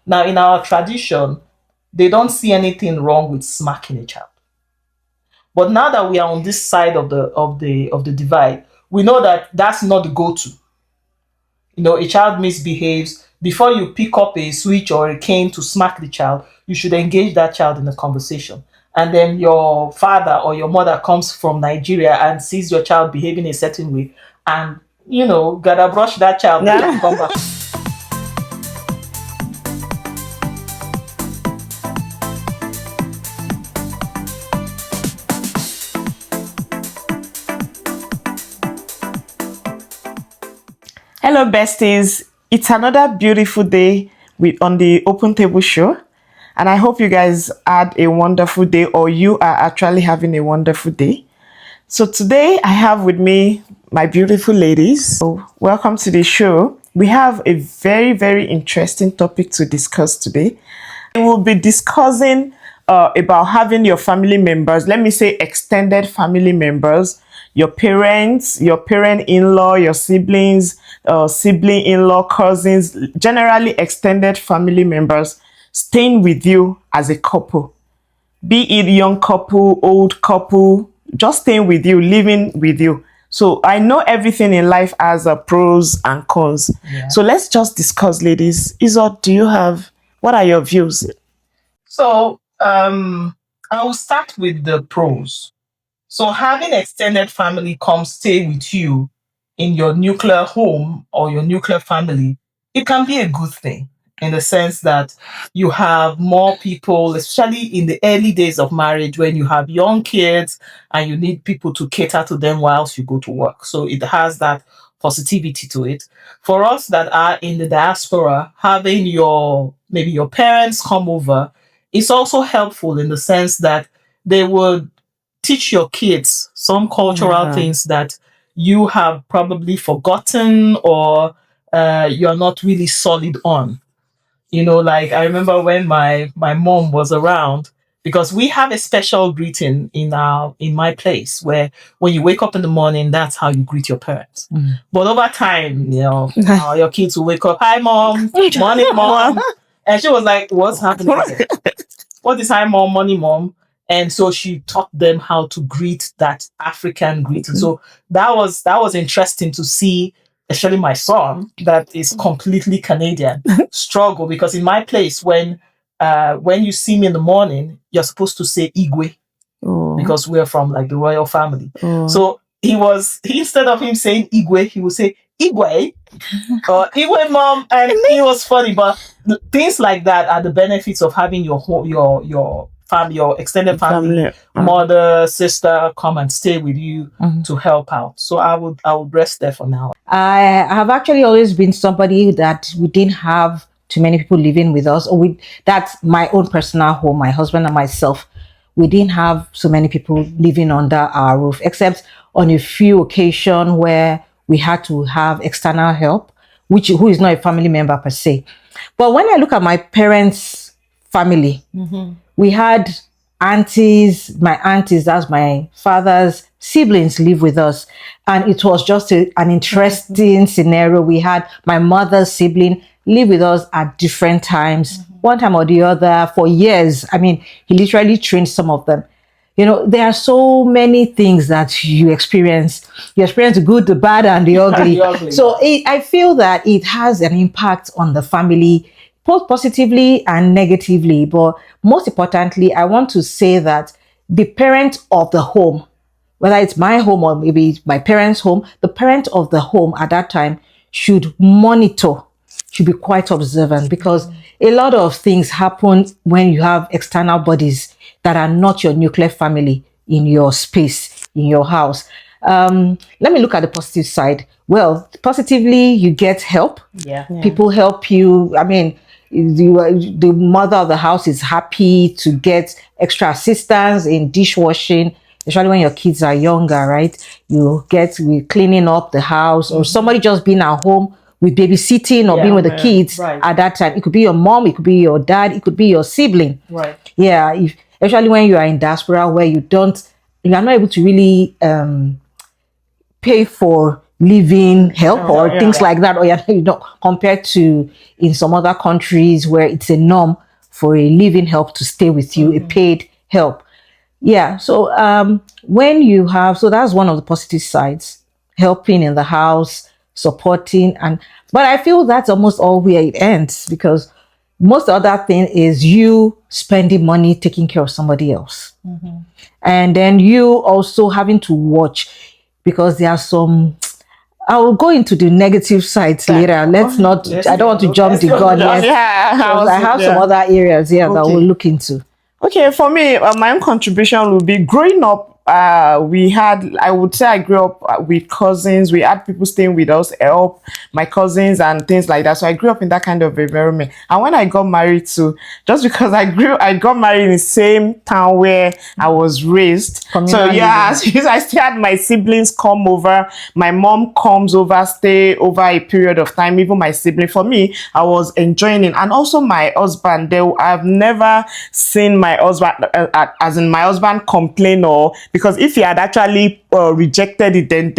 Now, in our tradition, they don't see anything wrong with smacking a child. But now that we are on this side of the divide, we know that that's not the go-to. A child misbehaves. Before you pick up a switch or a cane to smack the child, you should engage that child in a conversation. And then your father or your mother comes from Nigeria and sees your child behaving a certain way, and gotta brush that child before you come back. Hello, besties. It's another beautiful day on the Open Table Show. And I hope you guys had a wonderful day, or you are actually having a wonderful day. So today I have with me my beautiful ladies. So welcome to the show. We have a very, very interesting topic to discuss today. We will be discussing about having your family members, let me say extended family members, your parents, your parent-in-law, your siblings, sibling-in-law, cousins, generally extended family members staying with you as a couple. Be it young couple, old couple, just staying with you, living with you. So I know everything in life has pros and cons. Yeah. So let's just discuss, ladies. Izot, what are your views? So I will start with the pros. So having extended family come stay with you in your nuclear home or your nuclear family, it can be a good thing in the sense that you have more people, especially in the early days of marriage when you have young kids and you need people to cater to them whilst you go to work. So it has that positivity to it. For us that are in the diaspora, having maybe your parents come over is also helpful in the sense that they would teach your kids some cultural things that you have probably forgotten or you're not really solid on. Like I remember when my mom was around, because we have a special greeting in my place where when you wake up in the morning, that's how you greet your parents. But over time, your kids will wake up, "Hi mom, morning mom," and she was like, "What's happening here? What is hi mom, morning mom?" And so she taught them how to greet that African greeting. So that was interesting to see, especially my son that is completely Canadian struggle, because in my place when you see me in the morning, you're supposed to say Igwe because we're from like the royal family. So he instead of him saying Igwe, he would say Igwe or Igwe mom, and it was funny. But things like that are the benefits of having your family, your extended family, mother, sister come and stay with you to help out. So I would rest there for now. I have actually always been somebody that we didn't have too many people living with us, or that's my own personal home, my husband and myself. We didn't have so many people living under our roof, except on a few occasions where we had to have external help, who is not a family member per se. But when I look at my parents' family, we had aunties, that's my father's siblings live with us. And it was just an interesting scenario. We had my mother's sibling live with us at different times, one time or the other for years. I mean, he literally trained some of them. There are so many things that you experience. You experience the good, the bad, and the ugly. So I feel that it has an impact on the family, both positively and negatively. But most importantly, I want to say that the parent of the home, whether it's my home or maybe my parents' home, the parent of the home at that time should be quite observant, because a lot of things happen when you have external bodies that are not your nuclear family in your space, in your house. Let me look at the positive side. Well, positively, you get help. Yeah. People help you. I mean, the mother of the house is happy to get extra assistance in dishwashing, especially when your kids are younger, right? You get with cleaning up the house, or somebody just being at home with babysitting or being with the kids at that time. It could be your mom, it could be your dad, it could be your sibling. Right. Yeah, especially when you are in diaspora where you are not able to really pay for living help or Yeah. things like that, or compared to in some other countries where it's a norm for a living help to stay with you, a paid help. Yeah. So when you have, so that's one of the positive sides, helping in the house, supporting, but I feel that's almost all where it ends, because most other thing is you spending money taking care of somebody else. And then you also having to watch, because there are some, I will go into the negative sides later. Let's not, I don't want to jump the gun yet. Yeah, Because I have some other areas here that we'll look into. Okay, for me, my own contribution would be growing up. We had, I would say, I grew up with cousins. We had people staying with us, help my cousins and things like that. So I grew up in that kind of environment. And when I got married to, just because I got married in the same town where I was raised. So yeah, I still had my siblings come over. My mom comes over, stay over a period of time. Even my sibling. For me, I was enjoying it, and also my husband. I've never seen my husband, as in my husband, complain, or because if he had actually rejected it, then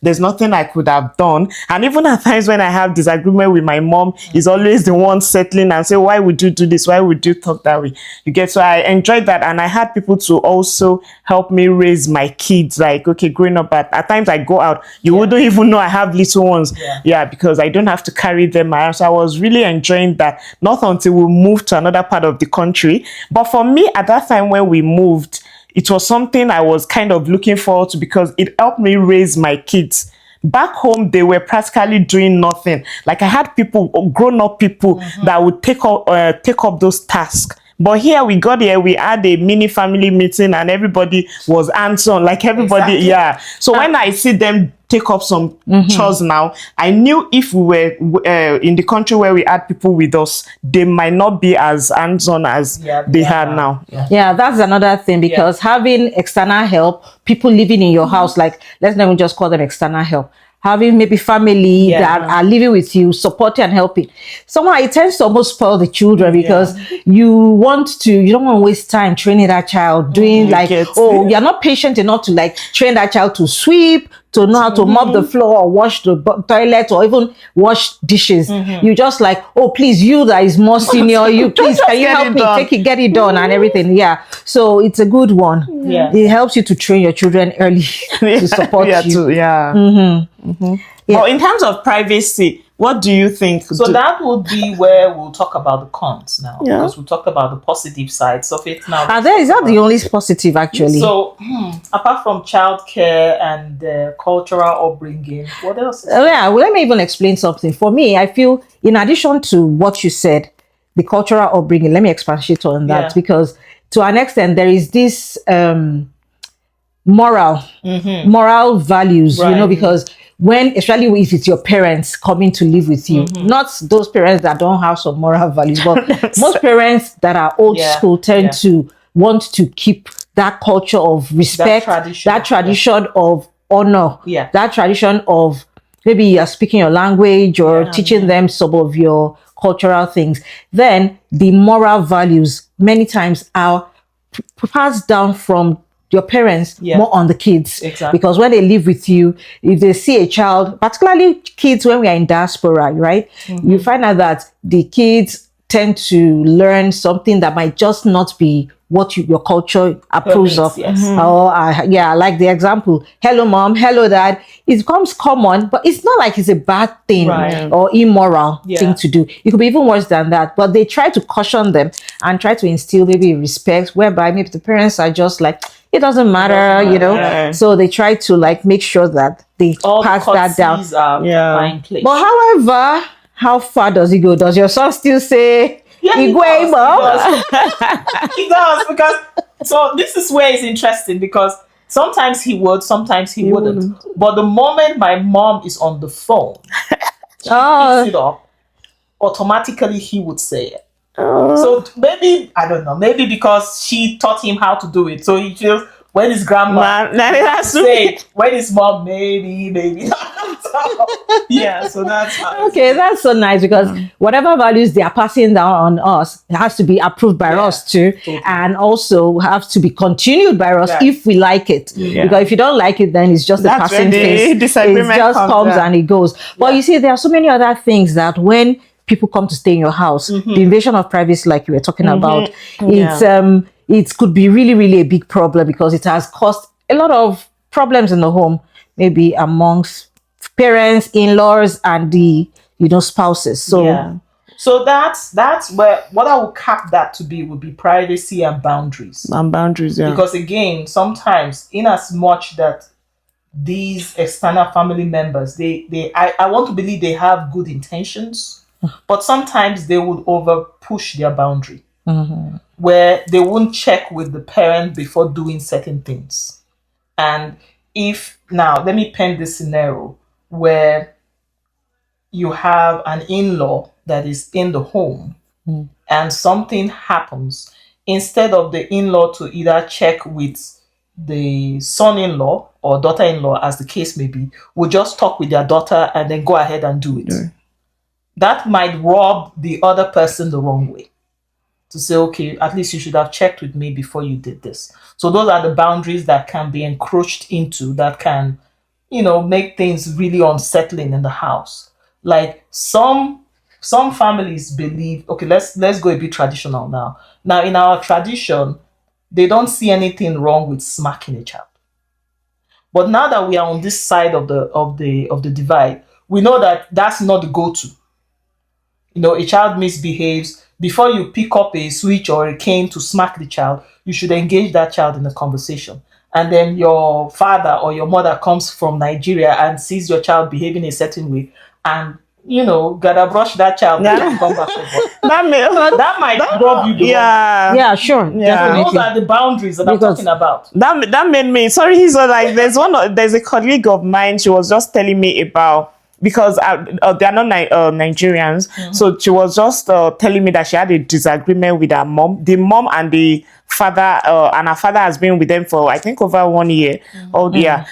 there's nothing I could have done. And even at times when I have disagreement with my mom, he's always the one settling and say, why would you do this? Why would you talk that way? You get, so I enjoyed that. And I had people to also help me raise my kids. Like, okay, growing up, at times I go out, you wouldn't even know I have little ones. Because I don't have to carry them around. So I was really enjoying that. Not until we moved to another part of the country. But for me, at that time when we moved, it was something I was kind of looking forward to, because it helped me raise my kids. Back home, they were practically doing nothing. Like, I had people, grown-up people, that would take up those tasks. But here, we had a mini family meeting, and everybody was hands-on. Like, everybody, So when I see them take up some chores now, I knew if we were in the country where we had people with us, they might not be as hands-on as they had now. Yeah, that's another thing, because having external help, people living in your house, like, let's not even just call them external help, having maybe family that are living with you, supporting and helping. Somehow it tends to almost spoil the children, because you don't want to waste time training that child, doing you're not patient enough to like train that child to sweep, to know how to mop the floor or wash the toilet or even wash dishes. You just like, oh, please, you that is more senior, you please, can you help me get it done and everything. So it's a good one. It helps you to train your children early to support you. But in terms of privacy, what do you think? So that would be where we'll talk about the cons now, because we talked about the positive sides of it now. And is that the only positive, actually? So apart from childcare and cultural upbringing, what else? Well, let me even explain something. For me, I feel, in addition to what you said, the cultural upbringing, let me expatiate on that, because to an extent, there is this moral values, because especially if it's your parents coming to live with you, not those parents that don't have some moral values, but most parents that are old school tend to want to keep that culture of respect, that tradition of honor, that tradition of maybe you're speaking your language or teaching them some of your cultural things. Then the moral values many times are passed down from your parents more on the kids. Because when they live with you, if they see a child, particularly kids when we are in diaspora, right, you find out that the kids tend to learn something that might just not be what your culture approves of. Or like the example, hello mom, hello dad. It becomes common, but it's not like it's a bad thing or immoral thing to do. It could be even worse than that. But they try to caution them and try to instill maybe respect, whereby maybe the parents are just like, it doesn't matter, So they try to like make sure that they pass that down. But however, how far does it go? Does your son still say, he does, because so this is where it's interesting, because sometimes he would, sometimes he wouldn't. But the moment my mom is on the phone, she picks it up, automatically he would say it. So maybe, I don't know, maybe because she taught him how to do it. So he feels, when his grandma say, when his mom, maybe not. Yeah, so that's how Okay, that's so nice because whatever values they are passing down on us has to be approved by us too, totally. and also have to be continued by us Right. if we like it. Because if you don't like it, then it's just a That's passing where the phase. It disagreement just comes yeah. and it goes. But you see, there are so many other things that when people come to stay in your house, the invasion of privacy, like you were talking about, it could be really, really a big problem because it has caused a lot of problems in the home, maybe amongst parents, in-laws, and the spouses. So so that's where what I would cap that to be would be privacy and boundaries. And boundaries, yeah. Because again, sometimes in as much that these external family members, I want to believe they have good intentions, but sometimes they would over push their boundary where they won't check with the parent before doing certain things. And if now let me paint this scenario where you have an in-law that is in the home and something happens, instead of the in-law to either check with the son-in-law or daughter-in-law, as the case may be, will just talk with their daughter and then go ahead and do it. That might rub the other person the wrong way, to say, okay, at least you should have checked with me before you did this. So those are the boundaries that can be encroached into, that can, make things really unsettling in the house. Like some families believe, okay, let's go a bit traditional now. Now in our tradition, they don't see anything wrong with smacking a child. But now that we are on this side of the divide, we know that that's not the go-to. A child misbehaves, before you pick up a switch or a cane to smack the child, you should engage that child in a conversation. And then your father or your mother comes from Nigeria and sees your child behaving a certain way, and gotta brush that child and come back over. That might rub you the wrong. yeah, sure, definitely. Those are the boundaries that I'm talking about. That made me sorry. He's like there's a colleague of mine. She was just telling me about, because they are not Nigerians, so she was just telling me that she had a disagreement with her mom. The mom and the father, and her father has been with them for I think over 1 year.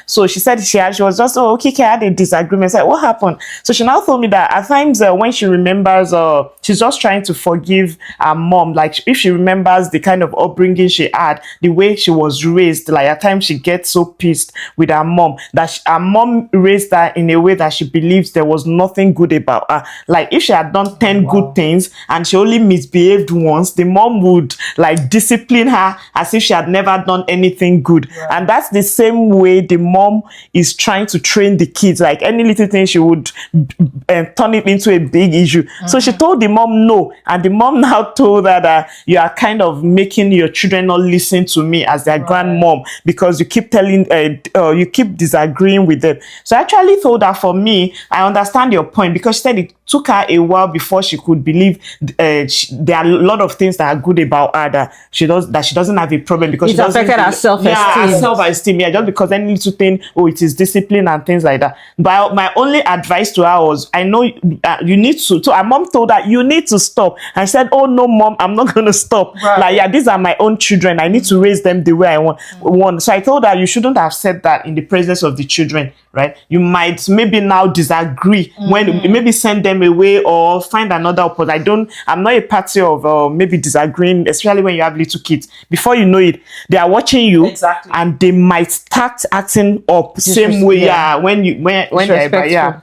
So she said she was just okay, I had a disagreement. I said, what happened? So she now told me that at times when she remembers, she's just trying to forgive her mom. Like if she remembers the kind of upbringing she had, the way she was raised, like at times she gets so pissed with her mom that her mom raised her in a way that she believes there was nothing good about her. Like if she had done 10 good things and she only misbehaved once, the mom would like discipline her as if she had never done anything good. And that's the same way the mom is trying to train the kids. Like any little thing, she would turn it into a big issue. So she told the mom no, and the mom now told her that you are kind of making your children not listen to me as their grandmom, because you keep telling you keep disagreeing with them. So I actually told her, for me, I understand your point, because she said it took her a while before she could believe there are a lot of things that are good about her that she doesn't have a problem, because it affected her self-esteem. Her self-esteem. Just because any little thing, it is discipline and things like that. But my only advice to her was, I know you need to. So her mom told her, you need to stop. I said, oh no, mom, I'm not going to stop. Like, these are my own children. I need to raise them the way I want. So I told her, you shouldn't have said that in the presence of the children, right? You might maybe now disagree when maybe send them away or find another opposite. I'm not a party of maybe disagreeing, especially when you have little kids. Before you know it, they are watching you, and they might start acting up same way. When they're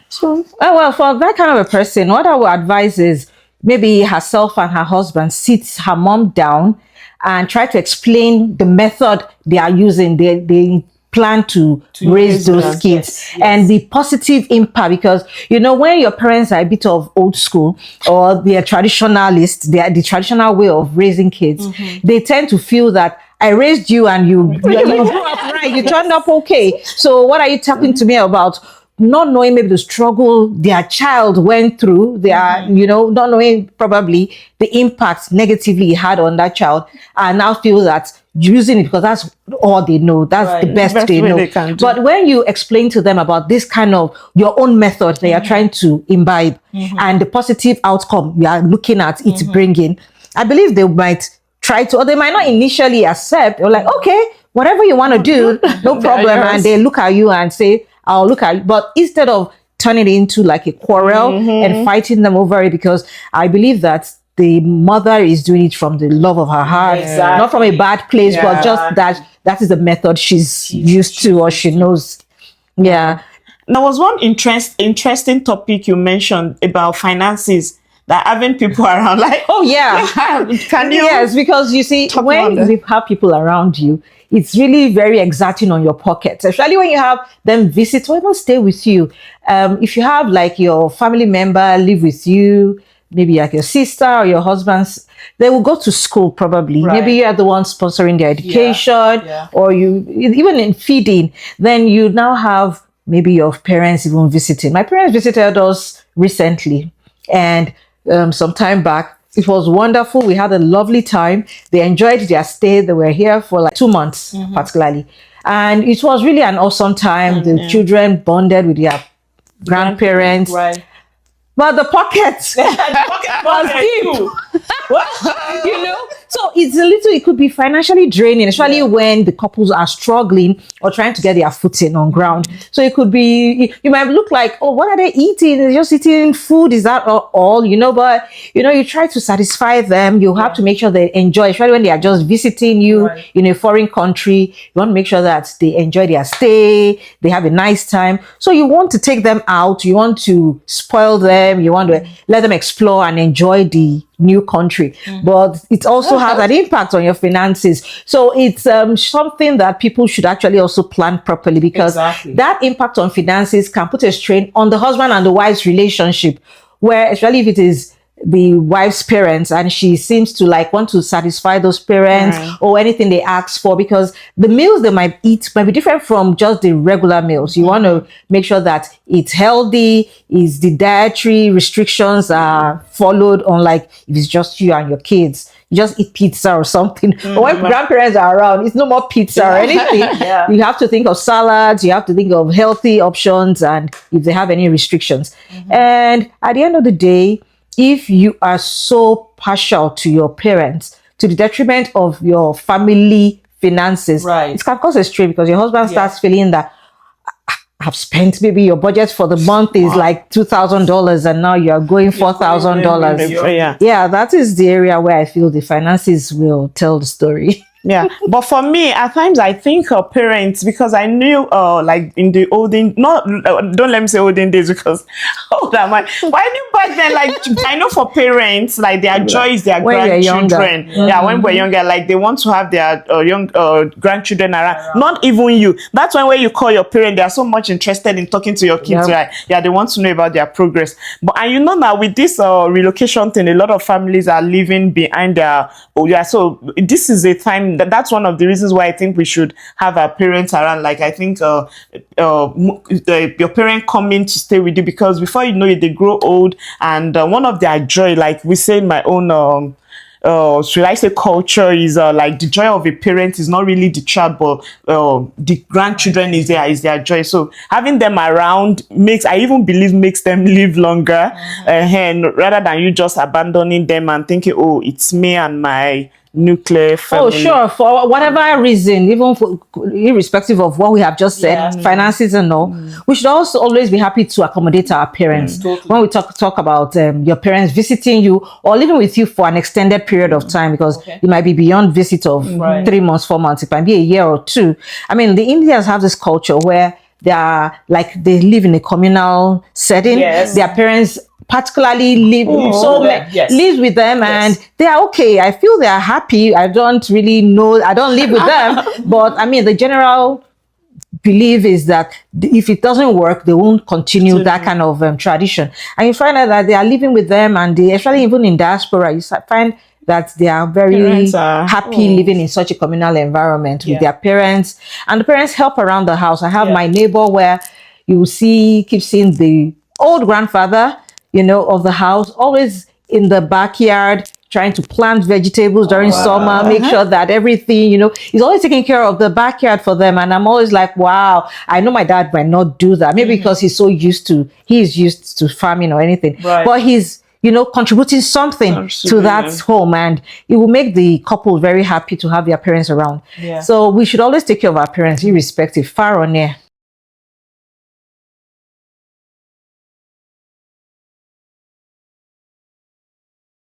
So well, for that kind of a person, what I would advise is maybe herself and her husband sits her mom down and try to explain the method they are using. They plan to raise those kids and the positive impact, because when your parents are a bit of old school or they are traditionalists, they are the traditional way of raising kids, they tend to feel that I raised you and you grew up right, you turned up okay, so what are you talking to me about? Not knowing maybe the struggle their child went through, they are, not knowing probably the impact negatively it had on that child, and now feel that using it because that's all they know, that's the best they know. But when you explain to them about this kind of your own method that you're trying to imbibe and the positive outcome you are looking at it bringing, I believe they might try to, or they might not initially accept, or like, okay, whatever you want to do, no problem. And they look at you and say, I'll look at it. But instead of turning it into like a quarrel and fighting them over it, because I believe that the mother is doing it from the love of her heart, not from a bad place, but just that is the method she's used to or she knows. Yeah. There was one interesting topic you mentioned about finances, that having people around, like, Oh yeah. can you? Yes, because you see, Talk when about that. you have people around you, it's really very exacting on your pocket, especially when you have them visit or even stay with you. If you have like your family member live with you, maybe like your sister or your husband's, they will go to school probably. Right. Maybe you are the one sponsoring their education, Yeah. or you even in feeding. Then you now have maybe your parents even visiting. My parents visited us recently, and some time back. It was wonderful. We had a lovely time. They enjoyed their stay. They were here for like 2 months, particularly. And it was really an awesome time. The children bonded with their grandparents. Right. But the pockets was deep. You know, so it could be financially draining, especially when the couples are struggling or trying to get their footing on ground. So it could be, you might look like, oh, what are they eating? They're just eating food. Is that all? But you try to satisfy them. You have to make sure they enjoy, especially when they are just visiting you in a foreign country. You want to make sure that they enjoy their stay, they have a nice time. So you want to take them out, you want to spoil them, you want to let them explore and enjoy the new country, but it also has an impact on your finances. So it's something that people should actually also plan properly, because that impact on finances can put a strain on the husband and the wife's relationship, where especially if it is the wife's parents and she seems to like want to satisfy those parents or anything they ask for, because the meals they might eat might be different from just the regular meals. You want to make sure that it's healthy, is the dietary restrictions are followed, unlike if it's just you and your kids. You just eat pizza or something. But when grandparents are around, it's no more pizza or anything. You have to think of salads, you have to think of healthy options, and if they have any restrictions. And at the end of the day, if you are so partial to your parents to the detriment of your family finances, it can cause a strain, because your husband starts feeling that I've spent, maybe your budget for the month is like $2,000 and now you are going $4,000. Yeah, that is the area where I feel the finances will tell the story. Yeah, but for me, at times I think parents, because I knew like in the olden, don't let me say olden days, because old am I? But I knew back then, like I know for parents, like their joy is their grandchildren. Yeah, when we're younger, like they want to have their young grandchildren around. Not even you. That's when you call your parent, they are so much interested in talking to your kids, right? Yeah, they want to know about their progress. But and you know now with this relocation thing, a lot of families are leaving behind their so this is a time that's one of the reasons why I think we should have our parents around. Like I think your parent coming to stay with you, because before you know it, they grow old, and one of their joy, like we say in my own should I say culture, is like the joy of a parent is not really the child, but the grandchildren is their joy. So having them around I even believe makes them live longer, and rather than you just abandoning them and thinking, oh, it's me and my nuclear family. Oh, sure. For whatever reason, even irrespective of what we have just said, finances and all, we should also always be happy to accommodate our parents. When we talk about your parents visiting you or living with you for an extended period of time, because it might be beyond visit of 3 months, 4 months. It might be a year or two. I mean, the Indians have this culture where they live in a communal setting. Their parents particularly lives with them, and they are okay. I feel they are happy. I don't really know. I don't live with them, but I mean, the general belief is that if it doesn't work, they won't continue that kind of tradition. And you find out that they are living with them, and they actually, even in diaspora, you find that they are very happy living in such a communal environment with their parents, and the parents help around the house. I have my neighbor where you will keep seeing the old grandfather, of the house, always in the backyard, trying to plant vegetables during summer, make sure that everything, he's always taking care of the backyard for them. And I'm always like, wow, I know my dad might not do that. Maybe because he's used to farming or anything, but he's, contributing something to that home, and it will make the couple very happy to have their parents around. So we should always take care of our parents, irrespective, far or near.